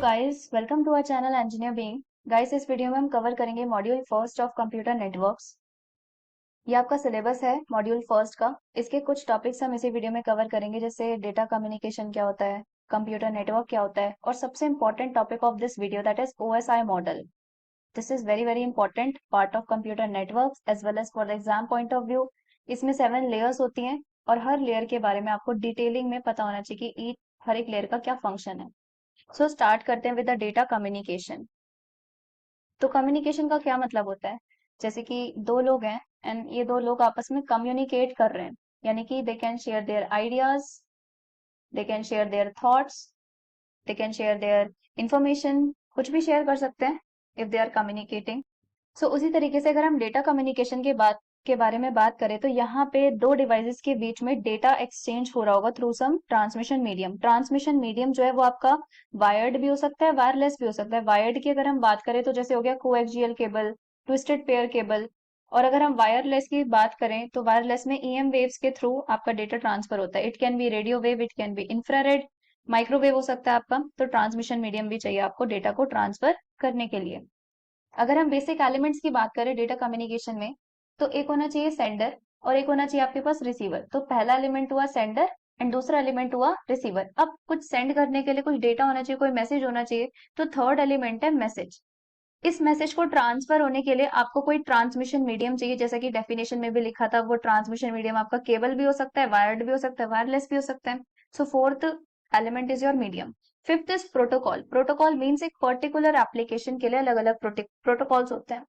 Guys, welcome to our channel engineer being. Guys, इस video में हम कवर करेंगे module first of computer networks. ये आपका सिलेबस है मॉड्यूल फर्स्ट का। इसके कुछ टॉपिक्स हम इसी वीडियो में कवर करेंगे, जैसे डेटा कम्युनिकेशन क्या होता है, कंप्यूटर नेटवर्क क्या होता है, और सबसे important topic of this video that is OSI model. This is very very important part of computer networks as well as for the exam point of view. इसमें 7 layers होती हैं और हर लेयर के बारे में आपको डिटेलिंग में पता होना चाहिए कि हर एक लेयर का क्या फंक्शन है। सो स्टार्ट करते हैं विद द डेटा कम्युनिकेशन। तो कम्युनिकेशन का क्या मतलब होता है? जैसे कि दो लोग हैं एंड ये दो लोग आपस में कम्युनिकेट कर रहे हैं, यानी कि दे can share their ideas, they can share their thoughts, they can share their information, कुछ भी शेयर कर सकते हैं इफ दे आर कम्युनिकेटिंग। सो उसी तरीके से अगर हम डेटा कम्युनिकेशन के बारे में बात करें, तो यहाँ पे दो डिवाइसेस के बीच में डेटा एक्सचेंज हो रहा होगा through some transmission medium. Transmission medium जो है वो आपका वायर्ड भी हो सकता है, वायरलेस भी हो सकता है। वायर्ड की अगर हम बात करें तो जैसे हो गया coaxial cable, twisted pair cable. और अगर हम वायरलेस की बात करें तो वायरलेस में ईएम वेव्स के थ्रू आपका डेटा ट्रांसफर होता है। It can B radio wave, it can B infrared, microwave हो सकता है आपका। तो ट्रांसमिशन मीडियम भी चाहिए आपको डेटा को ट्रांसफर करने के लिए। अगर हम बेसिक एलिमेंट्स की बात करें डेटा कम्युनिकेशन में, तो एक होना चाहिए सेंडर और एक होना चाहिए आपके पास रिसीवर। तो पहला एलिमेंट हुआ सेंडर एंड दूसरा एलिमेंट हुआ रिसीवर। अब कुछ सेंड करने के लिए कुछ डेटा होना चाहिए, कोई मैसेज होना चाहिए, तो थर्ड एलिमेंट है मैसेज। इस मैसेज को ट्रांसफर होने के लिए आपको कोई ट्रांसमिशन मीडियम चाहिए, जैसा कि डेफिनेशन में भी लिखा था। वो ट्रांसमिशन मीडियम आपका केबल भी हो सकता है, वायर्ड भी हो सकता है, वायरलेस भी हो सकता है। So fourth element is your medium. Fifth is protocol. Protocol means एक पर्टिकुलर एप्लीकेशन के लिए अलग अलग प्रोटोकॉल्स होते हैं।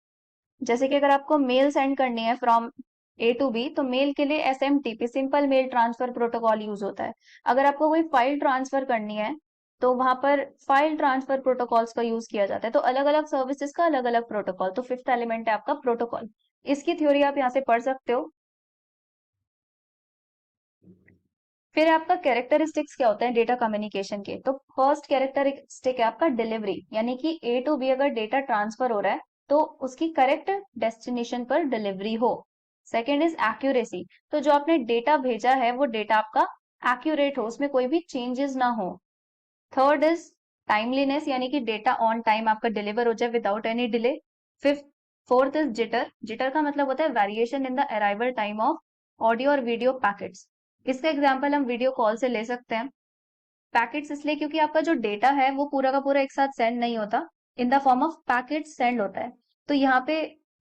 जैसे कि अगर आपको मेल सेंड करनी है फ्रॉम ए टू बी, तो मेल के लिए SMTP, simple mail transfer protocol use होता है। अगर आपको कोई फाइल ट्रांसफर करनी है तो वहां पर फाइल ट्रांसफर प्रोटोकॉल्स का यूज किया जाता है। तो अलग अलग सर्विसेज का अलग अलग प्रोटोकॉल। तो फिफ्थ एलिमेंट है आपका प्रोटोकॉल। इसकी थ्योरी आप यहाँ से पढ़ सकते हो। फिर आपका कैरेक्टरिस्टिक्स क्या होता है डेटा कम्युनिकेशन के? तो फर्स्ट कैरेक्टरिस्टिक है आपका डिलीवरी, यानी कि ए टू बी अगर डेटा ट्रांसफर हो रहा है तो उसकी करेक्ट डेस्टिनेशन पर डिलीवरी हो। Second is accuracy. तो जो आपने डेटा भेजा है वो डेटा आपका एक्यूरेट हो, उसमें कोई भी चेंजेस ना हो। थर्ड इज टाइमलीनेस, यानी कि डेटा ऑन टाइम आपका डिलीवर हो जाए without any delay. Fifth fourth is jitter. Jitter का मतलब होता है variation in the arrival time of audio और वीडियो पैकेट्स। इसका एग्जाम्पल हम वीडियो कॉल से ले सकते हैं। पैकेट्स इसलिए क्योंकि आपका जो डेटा है वो पूरा का पूरा एक साथ सेंड नहीं होता, in the form of packets send होता है। तो यहाँ पे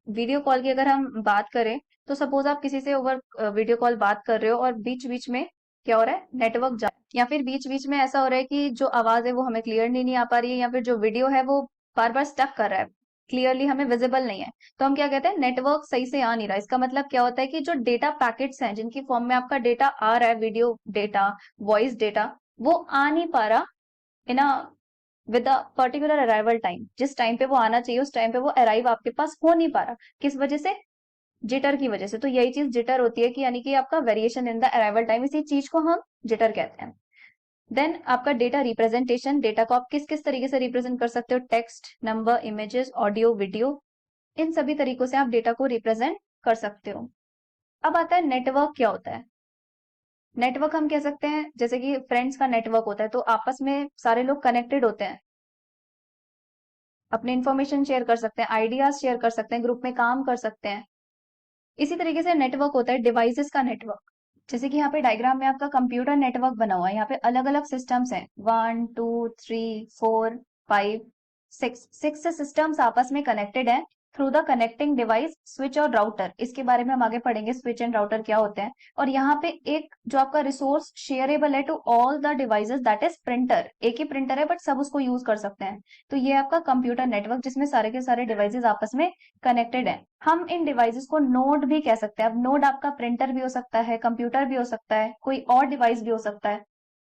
वीडियो कॉल की अगर हम बात करें, तो सपोज आप किसी से ओवर वीडियो कॉल बात कर रहे हो और बीच बीच में क्या हो रहा है, नेटवर्क जा, या फिर बीच बीच में ऐसा हो रहा है कि जो आवाज है वो हमें क्लियरली नहीं आ पा रही है, या फिर जो वीडियो है वो बार बार स्टक कर रहा है, क्लियरली हमें विजिबल नहीं है। तो हम क्या कहते हैं, नेटवर्क सही से आ नहीं रहा। इसका मतलब क्या होता है कि जो डेटा पैकेट्स हैं जिनकी फॉर्म में आपका डेटा आ रहा है, वीडियो डेटा, वॉइस डेटा, वो आ नहीं पा रहा in a with a particular arrival time. जिस टाइम पे वो आना चाहिए उस टाइम पे वो अराइव आपके पास हो नहीं पा रहा। किस वजह से? जिटर की वजह से। तो यही चीज जिटर होती है, कि यानी कि आपका variation in the arrival time, इसी चीज को हम जिटर कहते हैं। देन आपका डेटा रिप्रेजेंटेशन। डेटा को आप किस किस तरीके से रिप्रेजेंट कर सकते हो? Text, number, images, audio, video, इन सभी तरीकों से आप डेटा को रिप्रेजेंट कर सकते हो। अब आता है नेटवर्क क्या होता है। नेटवर्क हम कह सकते हैं जैसे कि फ्रेंड्स का नेटवर्क होता है, तो आपस में सारे लोग कनेक्टेड होते हैं, अपने इंफॉर्मेशन शेयर कर सकते हैं, आइडियाज शेयर कर सकते हैं, ग्रुप में काम कर सकते हैं। इसी तरीके से नेटवर्क होता है डिवाइसेस का नेटवर्क। जैसे कि यहाँ पे डायग्राम में आपका कंप्यूटर नेटवर्क बना हुआ है। यहाँ पे अलग अलग सिस्टम्स हैं, 1 2 3 4 5 6, 6 सिस्टम्स आपस में कनेक्टेड हैं through the connecting device, switch और राउटर। इसके बारे में हम आगे पढ़ेंगे, स्विच एंड राउटर क्या होते हैं। और यहाँ पे एक जो आपका रिसोर्स शेयरेबल है to all the devices, that is printer. एक ही प्रिंटर है बट सब उसको यूज कर सकते हैं। तो ये आपका कंप्यूटर नेटवर्क, जिसमें सारे के सारे डिवाइसेस आपस में कनेक्टेड है। हम इन डिवाइसेस को नोड भी कह सकते हैं। अब नोड आपका प्रिंटर भी हो सकता है, कंप्यूटर भी हो सकता है, कोई और डिवाइस भी हो सकता है।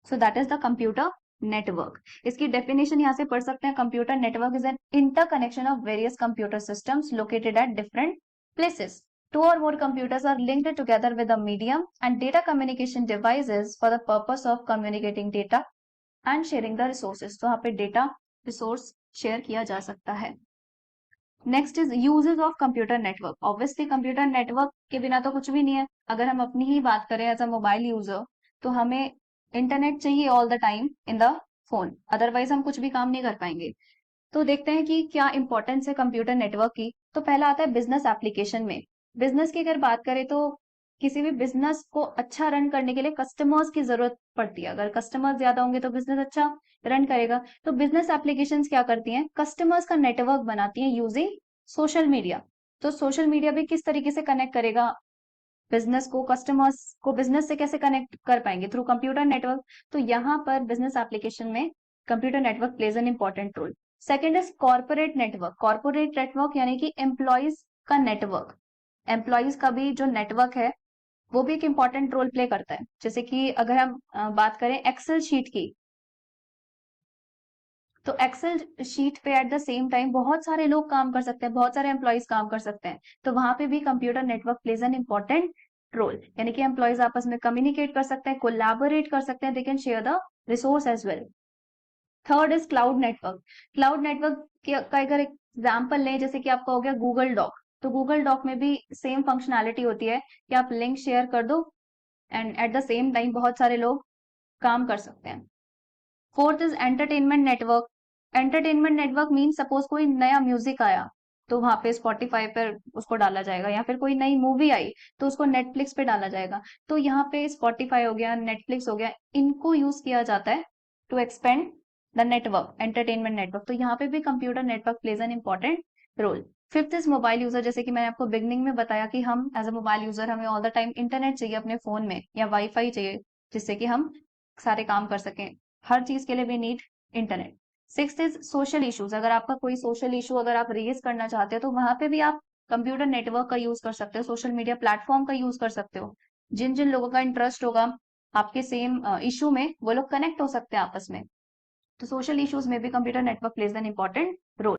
So that is the computer network. इसकी डेफिनेशन यहाँ से पढ़ सकते हैं। Computer network is an interconnection of various computer systems located at different places. Two or more computers are linked together with a medium and data communication devices for the purpose of communicating data and sharing the resources. तो यहाँ पे data resource share किया जा सकता है। Next is uses of computer network. Obviously computer network के बिना तो कुछ भी नहीं है। अगर हम अपनी ही बात करें एज अ मोबाइल यूजर, तो हमें इंटरनेट चाहिए all the time in the phone, otherwise हम कुछ भी काम नहीं कर पाएंगे। तो देखते हैं कि क्या इंपॉर्टेंस है कंप्यूटर नेटवर्क की। तो पहला आता है बिजनेस एप्लीकेशन में। बिजनेस की अगर बात करें तो किसी भी बिजनेस को अच्छा रन करने के लिए कस्टमर्स की जरूरत पड़ती है। अगर कस्टमर्स ज्यादा होंगे तो बिजनेस अच्छा रन करेगा। तो बिजनेस एप्लीकेशंस क्या करती हैं, कस्टमर्स का नेटवर्क बनाती हैं यूजिंग सोशल मीडिया। तो सोशल मीडिया भी किस तरीके से कनेक्ट करेगा बिजनेस को, कस्टमर्स को बिजनेस से कैसे कनेक्ट कर पाएंगे, थ्रू कंप्यूटर नेटवर्क। तो यहाँ पर बिजनेस एप्लीकेशन में computer network plays an important role. Second is corporate network. Corporate network यानी कि एम्प्लॉयज का नेटवर्क, एम्प्लॉयज का भी जो नेटवर्क है वो भी एक इंपॉर्टेंट रोल प्ले करता है। जैसे कि अगर हम बात करें एक्सेल शीट की, तो एक्सेल शीट पे एट द सेम टाइम बहुत सारे लोग काम कर सकते हैं, बहुत सारे एम्प्लॉयज काम कर सकते हैं। तो वहां पे भी computer network plays an important role, यानी कि एम्प्लॉयज आपस में कम्युनिकेट कर सकते हैं, कोलैबोरेट कर सकते हैं, they can share the resource as well. Third is cloud network. Cloud network का अगर एग्जाम्पल लें, जैसे कि आपका हो गया गूगल डॉक, तो गूगल डॉक में भी सेम फंक्शनैलिटी होती है कि आप लिंक शेयर कर दो and eight the same time बहुत सारे लोग काम कर सकते हैं। Fourth is entertainment network. Entertainment network mean suppose कोई नया म्यूजिक आया तो वहां पे स्पॉटिफाई पर उसको डाला जाएगा, या फिर कोई नई मूवी आई तो उसको नेटफ्लिक्स पे डाला जाएगा। तो यहाँ पे स्पॉटिफाई हो गया, नेटफ्लिक्स हो गया, इनको यूज किया जाता है to expand the network, entertainment network. तो यहाँ पे भी computer network plays an important role. Fifth is mobile user. जैसे कि मैंने आपको बिगनिंग में बताया कि हम एज अ मोबाइल यूजर हमें ऑल द टाइम इंटरनेट चाहिए अपने फोन में, या वाईफाई चाहिए जिससे कि हम सारे काम कर सकें। हर चीज के लिए we need internet. Sixth is social issues. अगर आपका कोई सोशल इशू अगर आप रेज करना चाहते हो तो वहां पे भी आप कंप्यूटर नेटवर्क का यूज कर सकते हो, सोशल मीडिया प्लेटफॉर्म का यूज कर सकते हो। जिन जिन लोगों का इंटरेस्ट होगा आपके सेम इशू में, वो लोग कनेक्ट हो सकते हैं आपस में। तो सोशल इश्यूज में भी computer network plays an important role.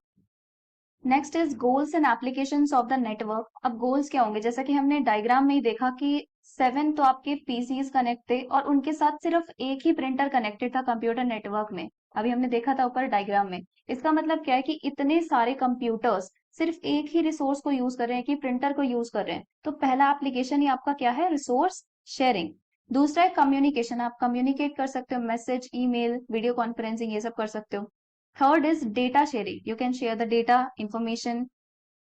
Next is goals and applications of the network. अब गोल्स क्या होंगे, जैसा कि हमने डायग्राम में ही देखा कि 7 तो आपके पीसीज कनेक्ट थे और उनके साथ सिर्फ एक ही प्रिंटर कनेक्टेड था कंप्यूटर नेटवर्क में। अभी हमने देखा था ऊपर डायग्राम में। इसका मतलब क्या है कि इतने सारे कंप्यूटर्स सिर्फ एक ही रिसोर्स को यूज कर रहे हैं, कि प्रिंटर को यूज कर रहे हैं। तो पहला एप्लीकेशन ही आपका क्या है, रिसोर्स शेयरिंग। दूसरा है कम्युनिकेशन, आप कम्युनिकेट कर सकते हो, मैसेज, ईमेल, वीडियो कॉन्फ्रेंसिंग, ये सब कर सकते हो। Third is data sharing. You can share the data, information,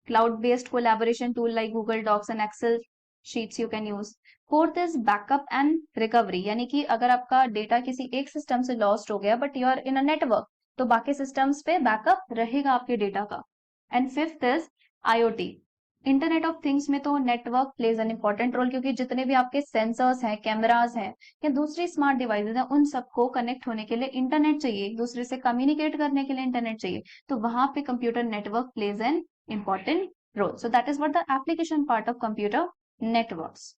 cloud-based collaboration tool like Google Docs and Excel sheets you can use. Fourth is backup and recovery. यानी कि अगर आपका data किसी एक सिस्टम से लॉस्ट हो गया but you are in a network, तो बाकी सिस्टम्स पे बैकअप रहेगा आपके डेटा का। And fifth is IoT। Internet of things में तो network plays an important role, क्योंकि जितने भी आपके सेंसर्स हैं, कैमराज हैं, या दूसरी स्मार्ट डिवाइसेज हैं, उन सबको कनेक्ट होने के लिए इंटरनेट चाहिए, एक दूसरे से कम्युनिकेट करने के लिए इंटरनेट चाहिए। तो वहां पे computer network plays an important role. So that is what the application part of computer networks.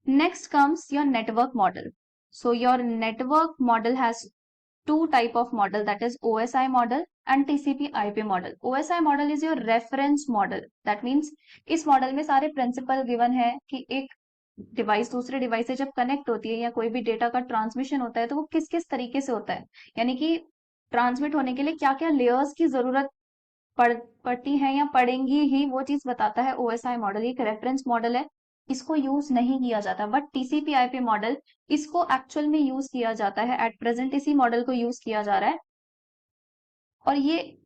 Next comes your network model. So your network model has two type of model, that is OSI model and TCP/IP model. OSI model is your reference model. That means इस model में सारे principal given है कि एक device दूसरे device से जब connect होती है या कोई भी डेटा का ट्रांसमिशन होता है तो वो किस किस तरीके से होता है, यानी कि ट्रांसमिट होने के लिए क्या क्या लेयर्स की जरूरत पड़ती है या पड़ेंगी ही, वो चीज बताता है ओएसआई मॉडल। एक रेफरेंस मॉडल है, इसको यूज नहीं किया जाता, बट TCP/IP मॉडल इसको एक्चुअल में यूज किया जाता है। एट प्रेजेंट इसी मॉडल को यूज किया जा रहा है। और ये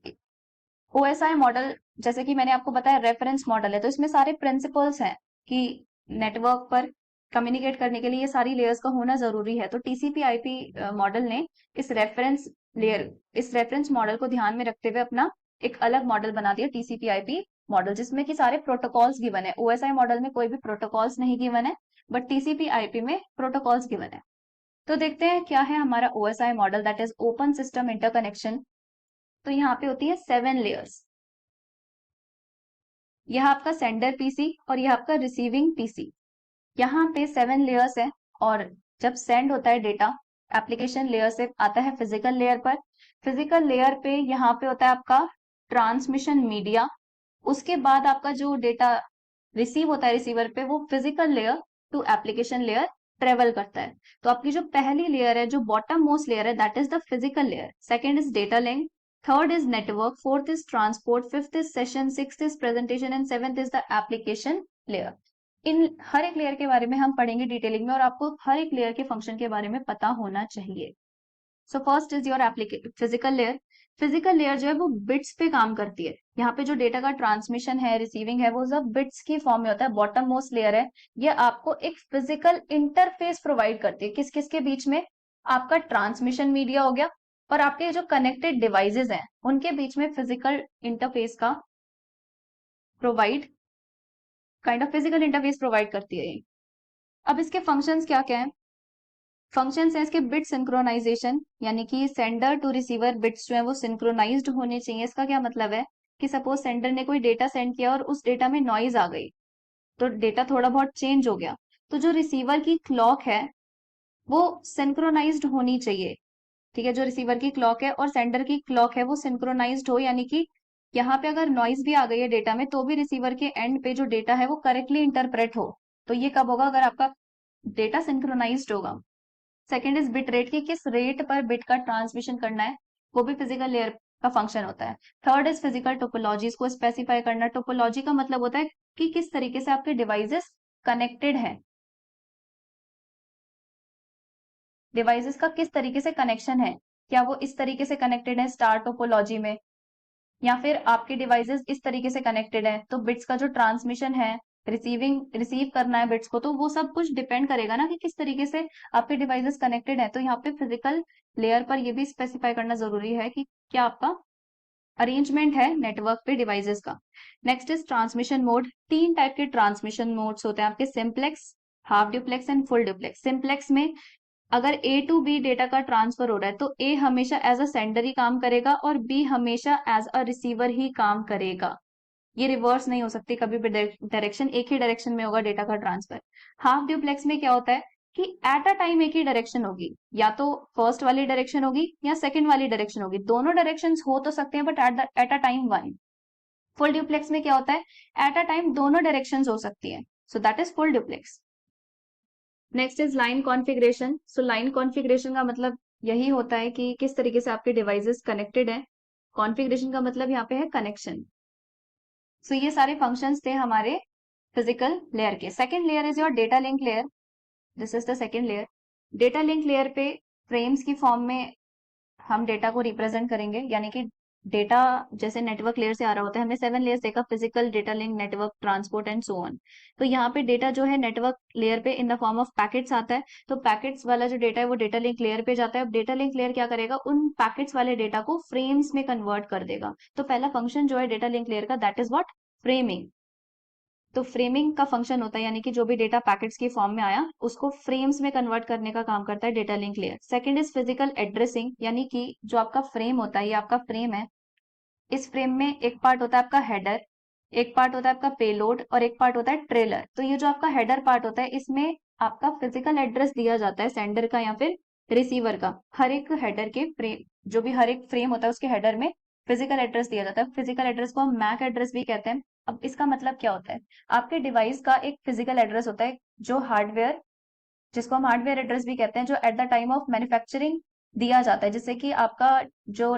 ओएसआई मॉडल, जैसे कि मैंने आपको बताया, रेफरेंस मॉडल है, तो इसमें सारे प्रिंसिपल्स हैं कि नेटवर्क पर कम्युनिकेट करने के लिए ये सारी लेयर्स का होना जरूरी है। तो TCP/IP मॉडल ने इस रेफरेंस मॉडल को ध्यान में रखते हुए अपना एक अलग मॉडल बना दिया, TCP/IP मॉडल, जिसमें कि सारे प्रोटोकॉल्स गिवन है। ओएसआई मॉडल में कोई भी प्रोटोकॉल्स नहीं गिवन है, बट TCP/IP में प्रोटोकॉल्स गिवन है। तो देखते हैं क्या है हमारा OSI model, that is open system interconnection. तो यहाँ पे होती है 7 लेयर्स। यह आपका सेंडर पीसी और यह आपका रिसीविंग पीसी। यहाँ पे 7 लेयर्स है, और जब सेंड होता है डेटा एप्लीकेशन लेयर से आता है फिजिकल लेयर पर। फिजिकल लेयर पे यहाँ पे होता है आपका ट्रांसमिशन मीडिया। उसके बाद आपका जो डेटा रिसीव होता है रिसीवर पे, वो physical layer to application layer travel करता है। तो आपकी जो पहली लेयर है, जो बॉटम मोस्ट लेयर है, that is the physical layer. Second is data link, third is network, fourth is transport, fifth is session, sixth is presentation and seventh is the application layer. इन हर एक layer के बारे में हम पढ़ेंगे detailing में, और आपको हर एक लेयर के फंक्शन के बारे में पता होना चाहिए। So first is your physical layer. Physical layer जो है वो बिट्स पे काम करती है। यहाँ पे जो डेटा का ट्रांसमिशन है, रिसीविंग है, वो सब बिट्स की फॉर्म में होता है। बॉटम मोस्ट लेयर है, ये आपको एक फिजिकल इंटरफेस प्रोवाइड करती है। किस किस के बीच में? आपका ट्रांसमिशन मीडिया हो गया और आपके जो कनेक्टेड डिवाइसेस हैं उनके बीच में फिजिकल इंटरफेस का provide kind of physical interface provide करती है ये। अब इसके फंक्शंस क्या क्या है? फंक्शंस है इसके बिट सिंक्रोनाइजेशन, यानी कि सेंडर टू रिसीवर बिट्स जो है वो सिंक्रोनाइज्ड होने चाहिए। इसका क्या मतलब है कि सपोज सेंडर ने कोई डेटा सेंड किया और उस डेटा में नॉइज आ गई, तो डेटा थोड़ा बहुत चेंज हो गया, तो जो रिसीवर की क्लॉक है वो सिंक्रोनाइज्ड होनी चाहिए। ठीक है, जो रिसीवर की क्लॉक है और सेंडर की क्लॉक है वो सिंक्रोनाइज्ड हो, यानी कि यहाँ पे अगर नॉइज भी आ गई है डेटा में तो भी रिसीवर के एंड पे जो डेटा है वो करेक्टली इंटरप्रेट हो। तो ये कब होगा? अगर आपका डेटा सिंक्रोनाइज्ड होगा। सेकेंड इज बिट रेट, की किस रेट पर बिट का ट्रांसमिशन करना है, वो भी फिजिकल लेयर का फंक्शन होता है। थर्ड इज फिजिकल टोपोलॉजीज को स्पेसिफाई करना। टोपोलॉजी का मतलब होता है कि किस तरीके से आपके डिवाइसेस कनेक्टेड है, डिवाइसेस का किस तरीके से कनेक्शन है, क्या वो इस तरीके से कनेक्टेड है स्टार टोपोलॉजी में, या फिर आपके डिवाइसेस इस तरीके से कनेक्टेड है। तो बिट्स का जो ट्रांसमिशन है, रिसीव करना है बिट्स को, तो वो सब कुछ डिपेंड करेगा ना कि किस तरीके से आपके डिवाइसेस कनेक्टेड है। तो यहाँ पे फिजिकल लेयर पर ये भी स्पेसिफाई करना जरूरी है कि क्या आपका अरेंजमेंट है नेटवर्क पे डिवाइसेस का। Next is transmission mode. तीन टाइप के ट्रांसमिशन मोड्स होते हैं आपके, simplex, half duplex and full duplex. Simplex में अगर ए टू बी डेटा का ट्रांसफर हो रहा है तो ए हमेशा एज अ सेंडर ही काम करेगा और बी हमेशा एज अ रिसीवर ही काम करेगा। ये रिवर्स नहीं हो सकती कभी भी, डायरेक्शन एक ही डायरेक्शन में होगा डेटा का ट्रांसफर। हाफ ड्यूप्लेक्स में क्या होता है कि एट अ टाइम एक ही डायरेक्शन होगी, या तो फर्स्ट वाली डायरेक्शन होगी या सेकंड वाली डायरेक्शन होगी, दोनों डायरेक्शन हो तो सकते हैं but at a time one. Full duplex में क्या होता है? एट अ टाइम दोनों डायरेक्शन हो सकती है, so that is full duplex. Next is line configuration. So line configuration का मतलब यही होता है कि किस तरीके से आपके डिवाइसेस कनेक्टेड है। कॉन्फ़िगरेशन का मतलब यहाँ पे है कनेक्शन। सो ये सारे फंक्शंस थे हमारे फिजिकल लेयर के। Second layer is your data link layer. This is the second layer. Data link layer पे फ्रेम्स की फॉर्म में हम डेटा को रिप्रेजेंट करेंगे, यानी कि डेटा जैसे नेटवर्क लेयर से आ रहा होता है, हमने 7 लेयर्स देखा, physical, data link, network, transport and so on. तो यहाँ पे डेटा जो है नेटवर्क लेयर पे in the form of packets आता है। तो पैकेट्स वाला जो डेटा है वो डेटा लिंक लेयर पे जाता है। अब डेटा लिंक लेयर क्या करेगा? उन पैकेट्स वाले डेटा को फ्रेम्स में कन्वर्ट कर देगा। तो पहला फंक्शन जो है डेटा लिंक लेयर का, दैट इज व्हाट? फ्रेमिंग। तो फ्रेमिंग का फंक्शन होता है, यानी कि जो भी डेटा पैकेट्स की फॉर्म में आया उसको फ्रेम्स में कन्वर्ट करने का काम करता है data link layer. Second is physical addressing, यानी कि जो आपका फ्रेम होता है, ये आपका फ्रेम है, इस फ्रेम में एक पार्ट होता है आपका हेडर, एक पार्ट होता है आपका पेलोड और एक पार्ट होता है ट्रेलर। तो ये जो आपका हेडर पार्ट होता है इसमें आपका फिजिकल एड्रेस दिया जाता है सेंडर का या फिर रिसीवर का। हर एक हेडर के फ्रेम, जो भी हर एक फ्रेम होता है उसके हेडर में फिजिकल एड्रेस दिया जाता है। फिजिकल एड्रेस को हम मैक एड्रेस भी कहते हैं। अब इसका मतलब क्या होता है? आपके डिवाइस का एक फिजिकल एड्रेस होता है जो हार्डवेयर, जिसको हम हार्डवेयर एड्रेस भी कहते हैं, जो at the time of manufacturing दिया जाता है, जिससे कि आपका जो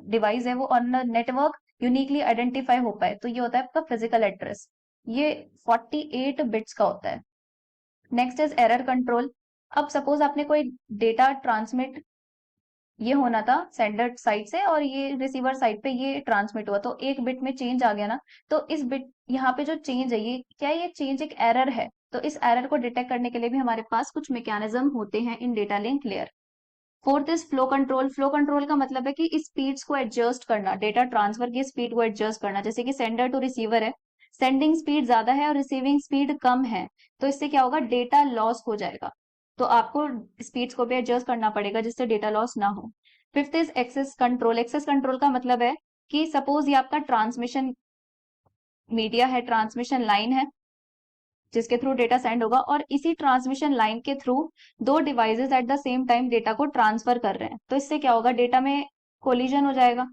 डिवाइस है वो ऑन नेटवर्क यूनिकली आइडेंटिफाई हो पाए। तो ये होता है आपका फिजिकल एड्रेस। ये 48 बिट्स का होता है। Next is error control. अब सपोज आपने कोई डेटा ट्रांसमिट, ये होना था सेंडर साइड से और ये रिसीवर साइड पे ये ट्रांसमिट हुआ, तो एक बिट में चेंज आ गया ना, तो इस बिट, यहाँ पे जो चेंज है ये क्या है? ये चेंज एक एरर है। तो इस एरर को डिटेक्ट करने के लिए भी हमारे पास कुछ मैकेनिज्म होते हैं in data link layer. Fourth is flow control. Flow control का मतलब है कि स्पीड्स को एडजस्ट करना, डेटा ट्रांसफर की स्पीड को एडजस्ट करना। जैसे कि सेंडर टू रिसीवर है, सेंडिंग स्पीड ज्यादा है और रिसीविंग स्पीड कम है, तो इससे क्या होगा? डेटा लॉस हो जाएगा। तो आपको स्पीड्स को भी एडजस्ट करना पड़ेगा जिससे डेटा लॉस ना हो। Fifth is access control. Access control का मतलब है कि सपोज ये आपका ट्रांसमिशन मीडिया है, ट्रांसमिशन लाइन है जिसके थ्रू डेटा सेंड होगा, और इसी ट्रांसमिशन लाइन के थ्रू दो devices at the same time data को ट्रांसफर कर रहे हैं। तो इससे क्या होगा? डेटा में कोलिजन हो जाएगा,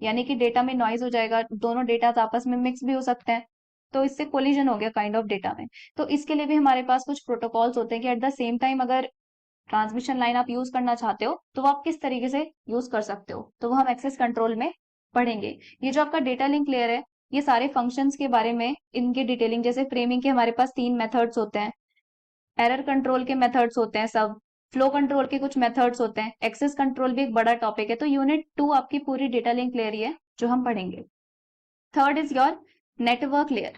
यानी कि डेटा में नॉइज हो जाएगा, दोनों डेटा आपस में मिक्स भी हो सकते हैं, तो इससे कोलिजन हो गया काइंड ऑफ डेटा में। तो इसके लिए भी हमारे पास कुछ प्रोटोकॉल्स होते हैं कि एट द सेम टाइम अगर ट्रांसमिशन लाइन आप यूज करना चाहते हो तो वो आप किस तरीके से यूज कर सकते हो, तो वो हम एक्सेस कंट्रोल में पढ़ेंगे। ये जो आपका डेटा लिंक लेयर है, ये सारे फंक्शंस के बारे में, इनके डिटेलिंग, जैसे फ्रेमिंग के हमारे पास 3 मेथड्स होते हैं, एरर कंट्रोल के मेथड्स होते हैं सब, फ्लो कंट्रोल के कुछ मेथड्स होते हैं, एक्सेस कंट्रोल भी एक बड़ा टॉपिक है। तो यूनिट 2 आपकी पूरी डेटा लिंक लेयर ही है जो हम पढ़ेंगे। Third is your network layer.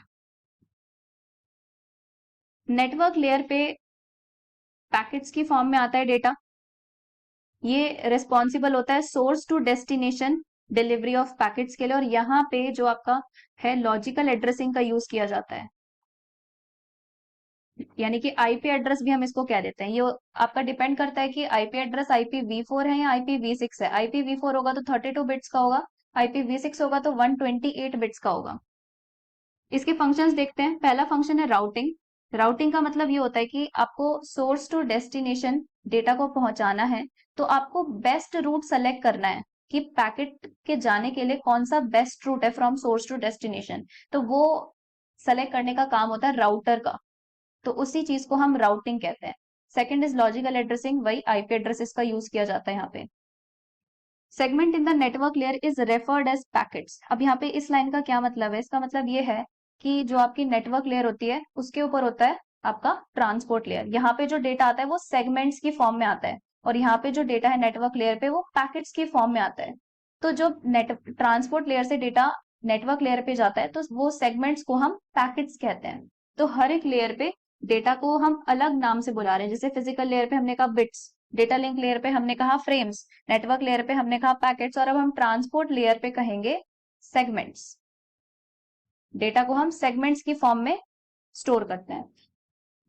Network layer पे पैकेट्स की फॉर्म में आता है डेटा। ये रिस्पॉन्सिबल होता है source to destination delivery of packets के लिए, और यहाँ पे जो आपका है लॉजिकल एड्रेसिंग का यूज किया जाता है, यानी कि आईपी एड्रेस भी हम इसको कह देते हैं। ये आपका डिपेंड करता है कि आईपी एड्रेस IPv4 है या IPv6 है। IPv4 होगा तो 32 बिट्स का होगा, IPv6 होगा तो 128 बिट्स का होगा। इसके फंक्शंस देखते हैं। पहला फंक्शन है राउटिंग। राउटिंग का मतलब ये होता है कि आपको सोर्स टू डेस्टिनेशन डेटा को पहुंचाना है, तो आपको बेस्ट रूट सेलेक्ट करना है कि पैकेट के जाने के लिए कौन सा बेस्ट रूट है फ्रॉम सोर्स टू डेस्टिनेशन। तो वो सेलेक्ट करने का काम होता है राउटर का, तो उसी चीज को हम राउटिंग कहते हैं। सेकंड इज लॉजिकल एड्रेसिंग, वही आईपी एड्रेसेस का यूज किया जाता है यहाँ पे। Segment in the network layer is referred as packets. अब यहाँ पे इस लाइन का क्या मतलब है? इसका मतलब ये है कि जो आपकी नेटवर्क लेयर होती है उसके ऊपर होता है आपका ट्रांसपोर्ट लेयर। यहाँ पे जो डेटा आता है वो सेगमेंट्स की फॉर्म में आता है, और यहाँ पे जो डेटा है नेटवर्क लेयर पे वो पैकेट्स की फॉर्म में आता है। तो जो ट्रांसपोर्ट लेयर से डेटा नेटवर्क लेयर पे जाता है तो वो सेगमेंट्स को हम पैकेट्स कहते हैं। तो हर एक लेयर पे डेटा को हम अलग नाम से बुला रहे हैं। जैसे फिजिकल लेयर पे हमने कहा बिट्स, डेटा लिंक लेयर पे हमने कहा फ्रेम्स, नेटवर्क लेयर पे हमने कहा पैकेट्स, और अब हम ट्रांसपोर्ट लेयर पे कहेंगे सेगमेंट्स। डेटा को हम सेगमेंट्स की फॉर्म में स्टोर करते हैं।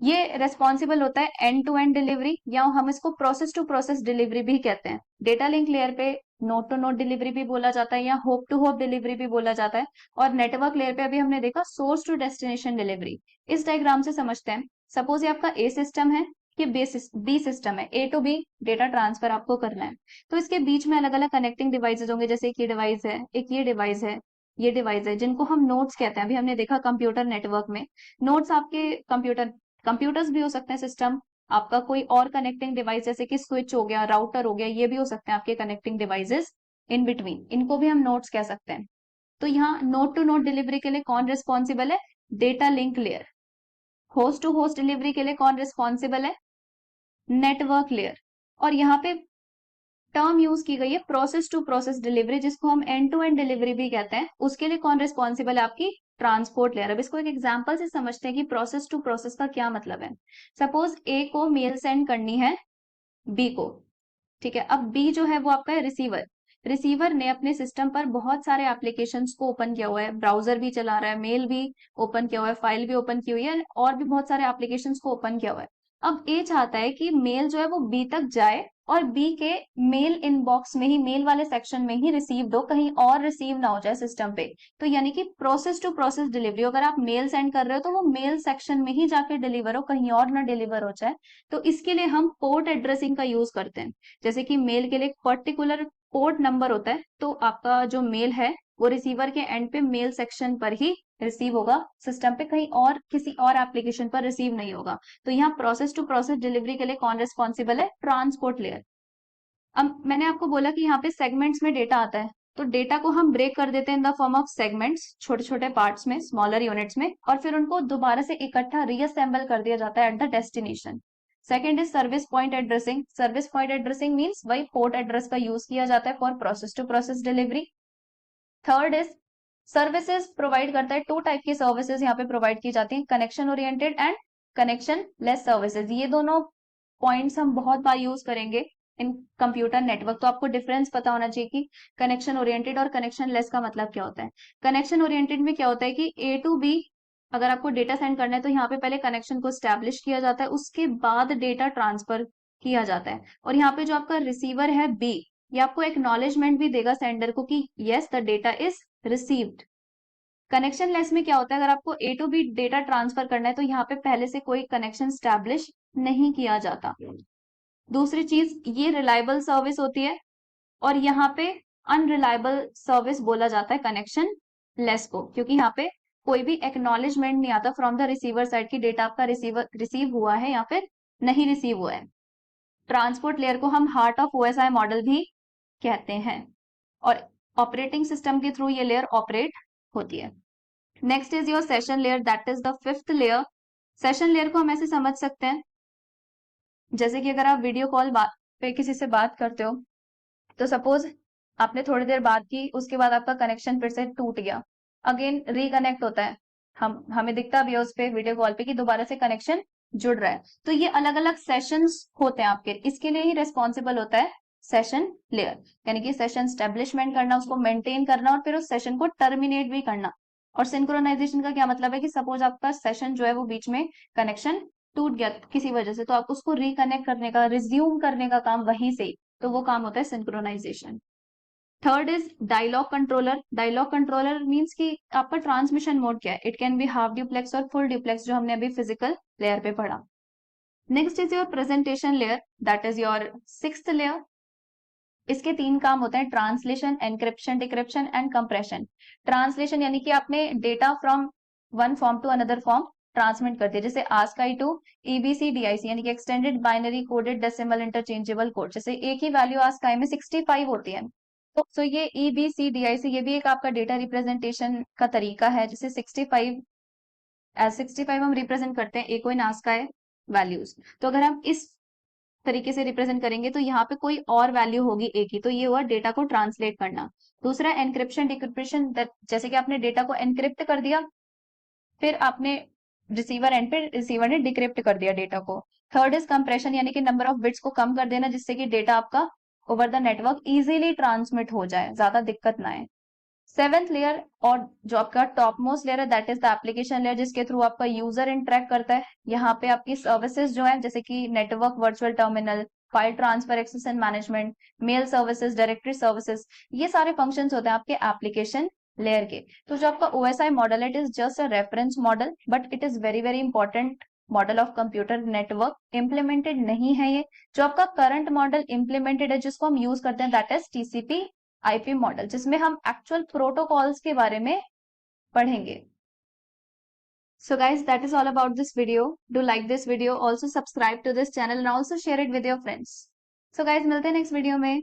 ये रेस्पॉन्सिबल होता है एंड टू एंड डिलीवरी, या हम इसको प्रोसेस टू प्रोसेस डिलीवरी भी कहते हैं। डेटा लिंक लेयर पे नोड टू नोड डिलीवरी भी बोला जाता है या होप टू होप डिलीवरी भी बोला जाता है, और नेटवर्क लेयर पे अभी हमने देखा सोर्स टू डेस्टिनेशन डिलीवरी। इस डायग्राम से समझते हैं। सपोज ये आपका ए सिस्टम है, ये बी सिस्टम है, A to B data transfer आपको करना है। तो इसके बीच में अलग अलग कनेक्टिंग डिवाइसेज होंगे, जैसे एक ये डिवाइस है, एक ये डिवाइस है, ये डिवाइस है, जिनको हम नोड्स कहते हैं। अभी हमने देखा कंप्यूटर नेटवर्क में नोड्स आपके कंप्यूटर्स भी हो सकते हैं, सिस्टम आपका कोई और कनेक्टिंग डिवाइस जैसे कि स्विच हो गया, राउटर हो गया, ये भी हो सकते हैं आपके कनेक्टिंग डिवाइसेस इन बिटवीन, इनको भी हम नोड्स कह सकते हैं। तो यहाँ नोड टू नोड डिलीवरी के लिए कौन रिस्पॉन्सिबल है? Data link layer. Host to host delivery के लिए कौन रिस्पॉन्सिबल है? Network layer. और यहाँ पे टर्म यूज की गई है प्रोसेस टू प्रोसेस डिलीवरी, जिसको हम एंड टू एंड डिलीवरी भी कहते हैं। उसके लिए कौन रिस्पॉन्सिबल है? आपकी ट्रांसपोर्ट लेयर। अब इसको एक एग्जांपल से समझते हैं कि प्रोसेस टू प्रोसेस का क्या मतलब है। सपोज ए को मेल सेंड करनी है बी को, ठीक है। अब बी जो है वो आपका है रिसीवर। रिसीवर ने अपने सिस्टम पर बहुत सारे एप्लीकेशंस को ओपन किया हुआ है, ब्राउजर भी चला रहा है, मेल भी ओपन किया हुआ है, फाइल भी ओपन की हुई है, और भी बहुत सारे एप्लीकेशंस को ओपन किया हुआ है। अब ए चाहता है कि मेल जो है वो बी तक जाए और बी के मेल इनबॉक्स में ही, मेल वाले सेक्शन में ही रिसीव हो, कहीं और रिसीव ना हो जाए सिस्टम पे। तो यानी कि प्रोसेस टू प्रोसेस डिलीवरी, अगर आप मेल सेंड कर रहे हो तो वो मेल सेक्शन में ही जाके डिलीवर हो, कहीं और ना डिलीवर हो जाए। तो इसके लिए हम पोर्ट एड्रेसिंग का यूज करते हैं। जैसे कि मेल के लिए पर्टिकुलर पोर्ट नंबर होता है, तो आपका जो मेल है वो रिसीवर के एंड पे मेल सेक्शन पर ही रिसीव होगा, सिस्टम पे कहीं और किसी और एप्लीकेशन पर रिसीव नहीं होगा। तो यहाँ प्रोसेस टू प्रोसेस डिलीवरी के लिए कौन रिस्पॉन्सिबल है? Transport layer. अब मैंने आपको बोला कि यहाँ पे सेगमेंट्स में डेटा आता है, तो डेटा को हम ब्रेक कर देते हैं in the form of segments, छोटे छोटे पार्ट्स में, स्मॉलर यूनिट्स में, और फिर उनको दोबारा से इकट्ठा रीअसेंबल कर दिया जाता है at the destination. Second is service point addressing. Service point addressing means वही पोर्ट एड्रेस का यूज किया जाता है for process to process delivery. Third is services provide करता है। टू टाइप की सर्विसेज यहाँ पे प्रोवाइड की जाती है, connection oriented and connection less services. ये दोनों पॉइंट्स हम बहुत बार यूज करेंगे इन कंप्यूटर नेटवर्क, तो आपको डिफरेंस पता होना चाहिए कि कनेक्शन ओरिएंटेड और कनेक्शन लेस का मतलब क्या होता है। कनेक्शन ओरिएंटेड में क्या होता है कि A to B अगर आपको डेटा सेंड करना है तो यहाँ पे पहले कनेक्शन को स्टैब्लिश किया जाता है, उसके बाद डेटा ट्रांसफर किया जाता है। और यहाँ पे जो आपका रिसीवर है B, ये आपको एक्नॉलेजमेंट भी देगा सेंडर को कि yes the data is received. Connection less में क्या होता है? अगर आपको A to B data transfer करना है तो यहाँ पे पहले से कोई कनेक्शन स्टैब्लिश नहीं किया जाता। दूसरी चीज, ये रिलायबल सर्विस होती है, और यहाँ पे अनरिलायबल सर्विस बोला जाता है कनेक्शन लेस को, क्योंकि यहाँ पे कोई भी एक्नॉलेजमेंट नहीं आता फ्रॉम द रिसीवर साइड की डेटा आपका रिसीव हुआ है या फिर नहीं रिसीव हुआ है। ट्रांसपोर्ट लेयर को हम हार्ट ऑफ OSI मॉडल भी कहते हैं, और ऑपरेटिंग सिस्टम के थ्रू ये लेयर ऑपरेट होती है। Next is your session layer, that is the fifth layer. Session layer को हम ऐसे समझ सकते हैं जैसे कि अगर आप वीडियो कॉल पे किसी से बात करते हो, तो सपोज आपने थोड़ी देर बात की, उसके बाद आपका कनेक्शन फिर से टूट गया, अगेन रिकनेक्ट होता है, हमें दिखता भी है उस पे वीडियो कॉल पे कि दोबारा से कनेक्शन जुड़ रहा है। तो ये अलग अलग सेशंस होते हैं आपके, इसके लिए ही रिस्पॉन्सिबल होता है सेशन लेयर, यानी कि सेशन स्टेब्लिशमेंट करना, उसको मेंटेन करना और फिर उस सेशन को टर्मिनेट भी करना। और सिंक्रोनाइजेशन का क्या मतलब है कि सपोज आपका सेशन जो है वो बीच में कनेक्शन टूट गया किसी वजह से, तो आप उसको रिकनेक्ट करने का, रिज्यूम करने का काम वहीं से, तो वो काम होता है synchronization. Third is dialog controller. Dialog controller means कि आपका ट्रांसमिशन मोड क्या है, it can be half duplex और फुल ड्यूप्लेक्स, जो हमने अभी फिजिकल लेयर पे पढ़ा। Next is your presentation layer, that is your sixth layer. इसके 3 काम होते हैं, translation, encryption, decryption and compression. Translation यानी कि आपने data from one form to another form transmit कर दिया, जैसे आस्काई टू EBCDIC यानी कि extended binary coded decimal interchangeable code, जैसे एक ही वैल्यू आस्काई में 65 होती है, तो ये EBCDIC ये भी एक आपका डेटा रिप्रेजेंटेशन का तरीका है, जैसे 65 एज 65 हम रिप्रेजेंट करते हैं एको इन आस्काई वैल्यूज। तो अगर हम इस तरीके से रिप्रेजेंट करेंगे तो यहाँ पे कोई और वैल्यू होगी एक ही, तो ये हुआ डेटा को ट्रांसलेट करना। दूसरा एनक्रिप्शन डिक्रिप्शन, जैसे कि आपने डेटा को एनक्रिप्ट कर दिया, फिर आपने रिसीवर एंड पे रिसीवर ने डिक्रिप्ट कर दिया डेटा को। थर्ड इज कंप्रेशन, यानी कि नंबर ऑफ बिट्स को कम कर देना, जिससे कि डेटा आपका over the network easily transmit हो जाए, ज्यादा दिक्कत ना आए। सेवेंथ लेयर और जो आपका टॉप मोस्ट लेयर है, that is the application layer, जिसके थ्रू आपका यूजर इंटरेक्ट करता है। यहाँ पे आपकी सर्विसेज जो है, जैसे कि network virtual terminal, file transfer access and management, mail services, directory services, ये सारे फंक्शंस होते हैं आपके एप्लीकेशन लेयर के। तो जो आपका OSI मॉडल है, it is just a reference model, but it is very very important model of computer network. Implemented नहीं है ये, जो आपका करंट मॉडल इम्प्लीमेंटेड है जिसको हम यूज करते हैं, that is TCP IP model, जिसमें हम एक्चुअल प्रोटोकॉल्स के बारे में पढ़ेंगे। So guys, that is all about this video. Do like this video, also subscribe to this channel and also share it with your friends. So guys, मिलते हैं next video में।